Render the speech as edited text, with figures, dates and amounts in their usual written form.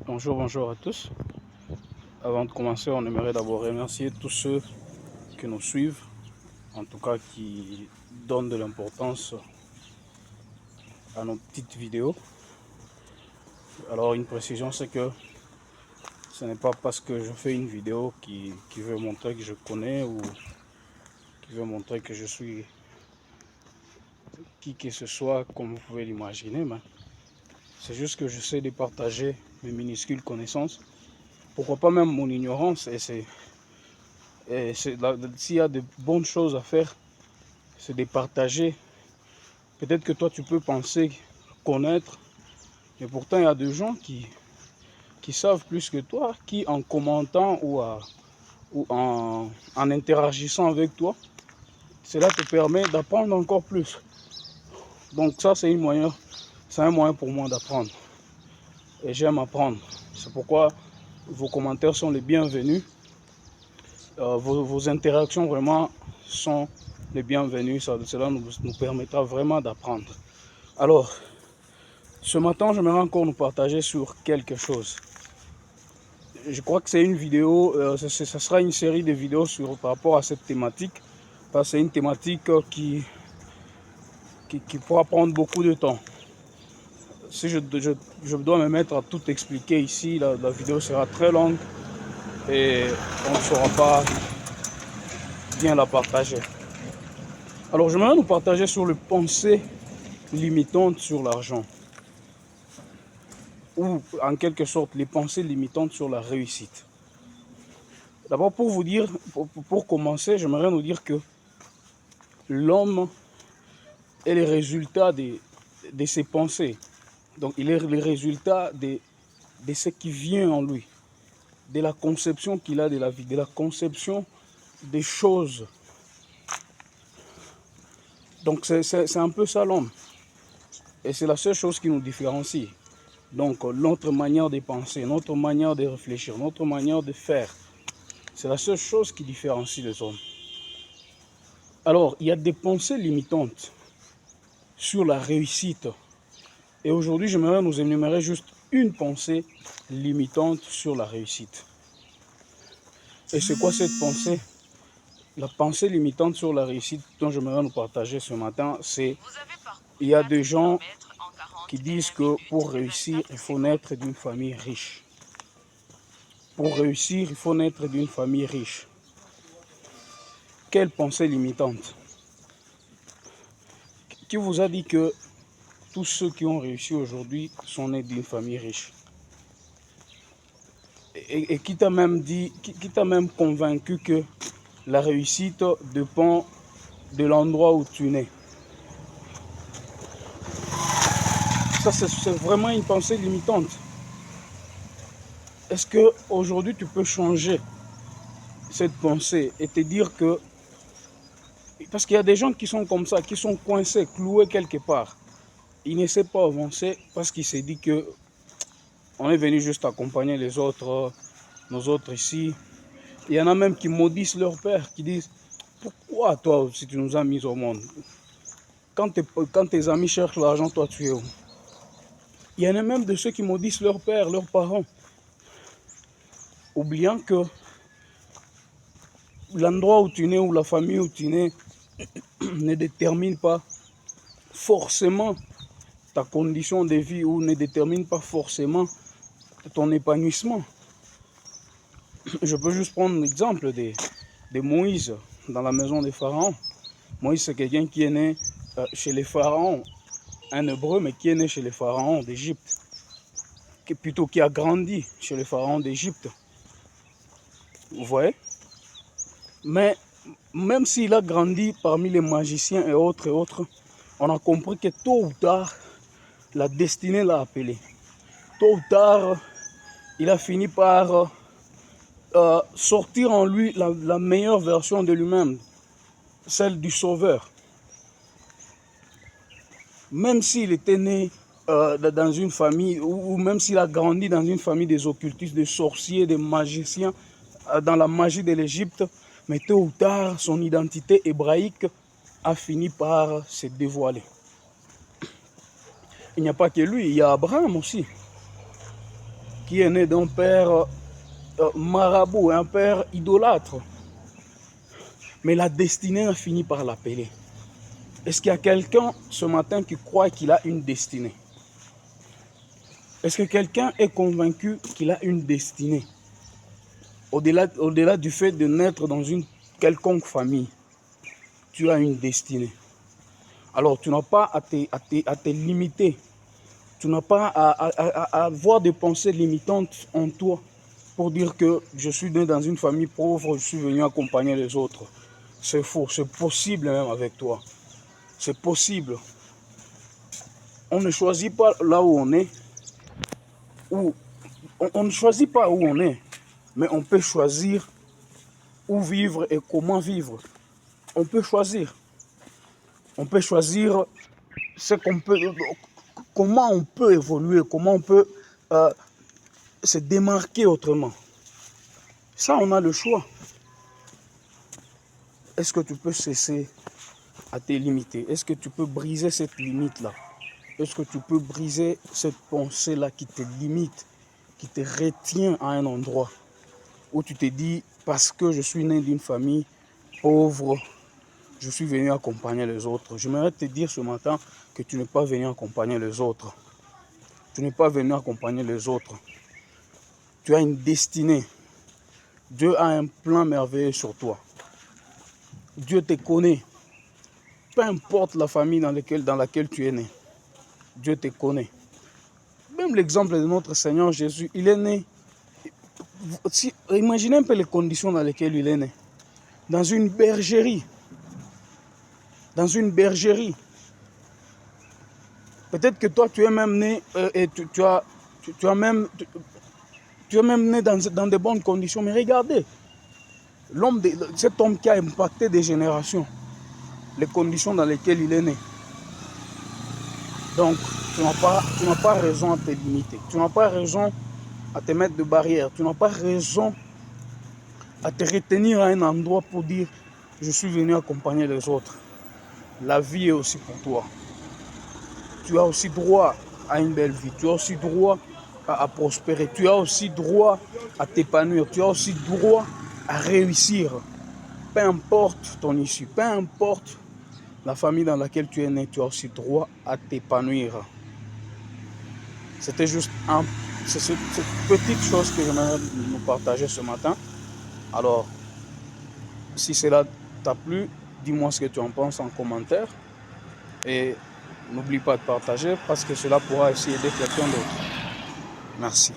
Bonjour à tous. Avant de commencer, on aimerait d'abord remercier tous ceux qui nous suivent, en tout cas qui donnent de l'importance à nos petites vidéos. Alors une précision, c'est que ce n'est pas parce que je fais une vidéo qui veut montrer que je connais ou qui veut montrer que je suis qui que ce soit, comme vous pouvez l'imaginer, mais c'est juste que j'essaie de partager mes minuscules connaissances. Pourquoi pas même mon ignorance, s'il y a de bonnes choses à faire, c'est de partager. Peut-être que toi tu peux penser connaître, mais pourtant il y a des gens qui savent plus que toi, qui en commentant ou en interagissant avec toi, cela te permet d'apprendre encore plus. Donc ça c'est un moyen pour moi d'apprendre. Et j'aime apprendre. C'est pourquoi vos commentaires sont les bienvenus. Vos interactions vraiment sont les bienvenues. Cela nous permettra vraiment d'apprendre. Alors, ce matin, j'aimerais encore nous partager sur quelque chose. Je crois que c'est une vidéo, ce sera une série de vidéos par rapport à cette thématique. Parce que c'est une thématique qui pourra prendre beaucoup de temps. Si je dois me mettre à tout expliquer ici, la vidéo sera très longue et on ne saura pas bien la partager. Alors j'aimerais nous partager sur les pensées limitantes sur l'argent. Ou en quelque sorte les pensées limitantes sur la réussite. D'abord pour vous dire, pour commencer, j'aimerais nous dire que l'homme est le résultat de ses pensées. Donc il est le résultat de ce qui vient en lui, de la conception qu'il a de la vie, de la conception des choses. Donc c'est un peu ça l'homme. Et c'est la seule chose qui nous différencie. Donc notre manière de penser, notre manière de réfléchir, notre manière de faire, c'est la seule chose qui différencie les hommes. Alors, il y a des pensées limitantes sur la réussite. Et aujourd'hui, j'aimerais nous énumérer juste une pensée limitante sur la réussite. Et c'est quoi cette pensée? La pensée limitante sur la réussite dont j'aimerais nous partager ce matin, c'est il y a des gens qui disent que pour réussir, il faut naître d'une famille riche. Pour réussir, il faut naître d'une famille riche. Quelle pensée limitante? Qui vous a dit que tous ceux qui ont réussi aujourd'hui sont nés d'une famille riche? Et qui t'a même dit, qui t'a même convaincu que la réussite dépend de l'endroit où tu nais? Ça, c'est vraiment une pensée limitante. Est-ce qu'aujourd'hui, tu peux changer cette pensée et te dire que... Parce qu'il y a des gens qui sont comme ça, qui sont coincés, cloués quelque part. Ils ne savent pas avancer parce qu'ils se disent que on est venu juste accompagner les autres, nos autres ici. Il y en a même qui maudissent leur père, qui disent « Pourquoi toi, si tu nous as mis au monde? Quand tes amis cherchent l'argent, toi tu es où ?» Il y en a même de ceux qui maudissent leur père, leurs parents, oubliant que l'endroit où tu nais ou la famille où tu nais ne détermine pas forcément ta condition de vie ou ne détermine pas forcément ton épanouissement. Je peux juste prendre l'exemple de Moïse dans la maison des pharaons. Moïse, c'est quelqu'un qui est né chez les pharaons, un hébreu, mais qui est né chez les pharaons d'Égypte, plutôt qui a grandi chez les pharaons d'Égypte. Vous voyez? Mais même s'il a grandi parmi les magiciens et autres, on a compris que tôt ou tard, la destinée l'a appelé. Tôt ou tard, il a fini par sortir en lui la meilleure version de lui-même, celle du Sauveur. Même s'il était né dans une famille, ou même s'il a grandi dans une famille des occultistes, des sorciers, des magiciens, dans la magie de l'Égypte, mais tôt ou tard, son identité hébraïque a fini par se dévoiler. Il n'y a pas que lui, il y a Abraham aussi. qui est né d'un père marabout, un père idolâtre. Mais la destinée a fini par l'appeler. Est-ce qu'il y a quelqu'un ce matin qui croit qu'il a une destinée? Est-ce que quelqu'un est convaincu qu'il a une destinée? Au-delà du fait de naître dans une quelconque famille, tu as une destinée. Alors tu n'as pas à te limiter. Tu n'as pas à avoir des pensées limitantes en toi pour dire que je suis né dans une famille pauvre, je suis venu accompagner les autres. C'est faux, c'est possible même avec toi. C'est possible. On ne choisit pas là où on est, ou on ne choisit pas où on est, mais on peut choisir où vivre et comment vivre. On peut choisir. On peut choisir ce qu'on peut, comment on peut évoluer, comment on peut se démarquer autrement. Ça, on a le choix. Est-ce que tu peux cesser à te limiter? Est-ce que tu peux briser cette limite-là? Est-ce que tu peux briser cette pensée-là qui te limite, qui te retient à un endroit où tu te dis, parce que je suis né d'une famille pauvre, je suis venu accompagner les autres. J'aimerais te dire ce matin que tu n'es pas venu accompagner les autres. Tu n'es pas venu accompagner les autres. Tu as une destinée. Dieu a un plan merveilleux sur toi. Dieu te connaît. Peu importe la famille dans laquelle tu es né. Dieu te connaît. Même l'exemple de notre Seigneur Jésus, il est né. Imaginez un peu les conditions dans lesquelles il est né. Dans une bergerie. Dans une bergerie. Peut-être que toi, tu es même né et tu es même né dans de bonnes conditions. Mais regardez, cet homme qui a impacté des générations, les conditions dans lesquelles il est né. Donc, tu n'as pas raison à te limiter. Tu n'as pas raison à te mettre de barrières. Tu n'as pas raison à te retenir à un endroit pour dire « Je suis venu accompagner les autres ». La vie est aussi pour toi. Tu as aussi droit à une belle vie. Tu as aussi droit à prospérer. Tu as aussi droit à t'épanouir. Tu as aussi droit à réussir. Peu importe ton issue, peu importe la famille dans laquelle tu es né, tu as aussi droit à t'épanouir. C'était juste cette petite chose que j'aimerais nous partager ce matin. Alors, si cela t'a plu, dis-moi ce que tu en penses en commentaire. Et n'oublie pas de partager parce que cela pourra aussi aider quelqu'un d'autre. Merci.